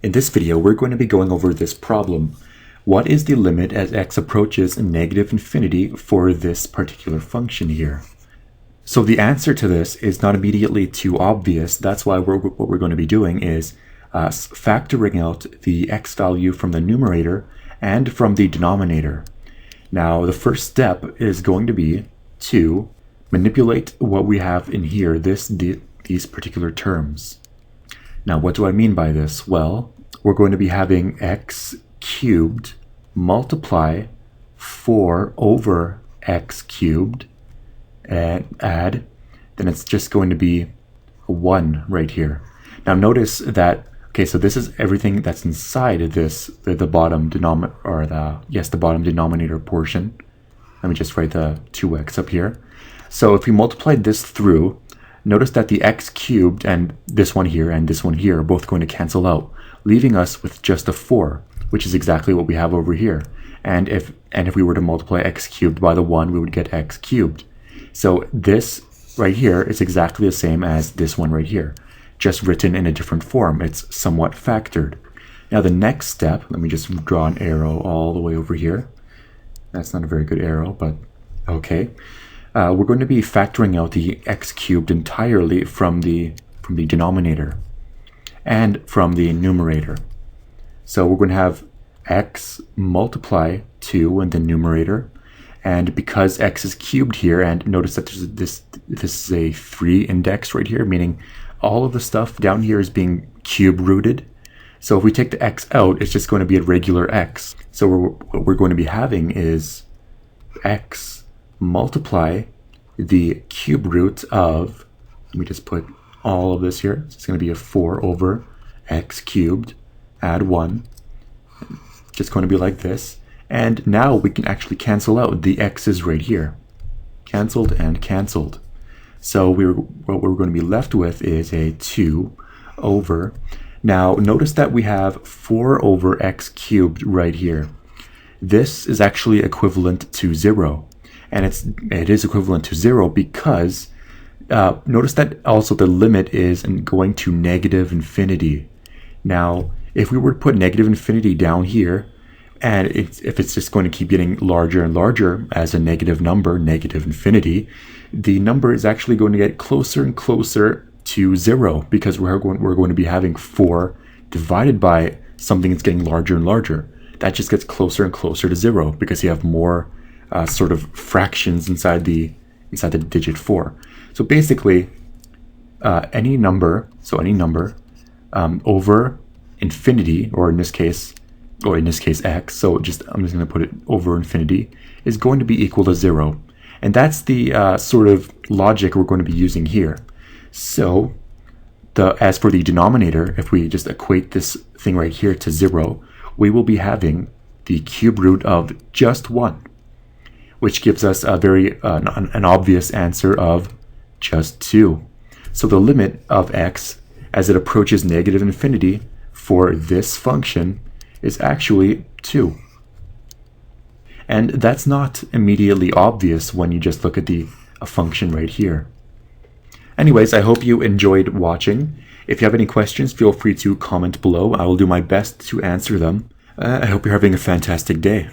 In this video, we're going to be going over this problem. What is the limit as x approaches negative infinity for this particular function here? So the answer to this is not immediately too obvious. That's why what we're going to be doing is factoring out the x value from the numerator and from the denominator. Now, the first step is going to be to manipulate what we have in here, these particular terms. Now, what do I mean by this? Well, we're going to be having x cubed multiply 4 over x cubed and add, then it's just going to be a 1 right here. Now notice that, okay, so this is everything that's inside of this, the bottom denominator, or the bottom denominator portion. Let me just write the 2x up here. So if we multiply this through, notice that the x cubed and this one here are both going to cancel out, leaving us with just a 4, which is exactly what we have over here. And if we were to multiply x cubed by the 1, we would get x cubed. So this right here is exactly the same as this one right here, just written in a different form. It's somewhat factored. Now the next step, let me just draw an arrow all the way over here. That's not a very good arrow, but okay. We're going to be factoring out the x cubed entirely from the denominator and from the numerator. So we're going to have x multiply 2 in the numerator, and because x is cubed here, and notice that there's this is a 3 index right here, meaning all of the stuff down here is being cube rooted. So if we take the x out, it's just going to be a regular x. So what we're going to be having is x multiply the cube root of, let me just put all of this here, so it's going to be a 4 over x cubed, add 1, just going to be like this. And now we can actually cancel out the x's right here, canceled and canceled. So what we're going to be left with is a 2 over, now notice that we have 4 over x cubed right here. This is actually equivalent to 0. And it is equivalent to 0 because notice that also the limit is going to negative infinity. Now, if we were to put negative infinity down here, and if it's just going to keep getting larger and larger as a negative number, negative infinity, the number is actually going to get closer and closer to 0 because we're going to be having 4 divided by something that's getting larger and larger. That just gets closer and closer to 0 because you have more sort of fractions inside the digit 4. So basically, any number over infinity, or in this case x, so I'm just going to put it over infinity, is going to be equal to 0. And that's the sort of logic we're going to be using here. So as for the denominator, if we just equate this thing right here to 0, we will be having the cube root of just 1, which gives us a very an obvious answer of just 2. So the limit of x as it approaches negative infinity for this function is actually 2. And that's not immediately obvious when you just look at a function right here. Anyways, I hope you enjoyed watching. If you have any questions, feel free to comment below. I will do my best to answer them. I hope you're having a fantastic day.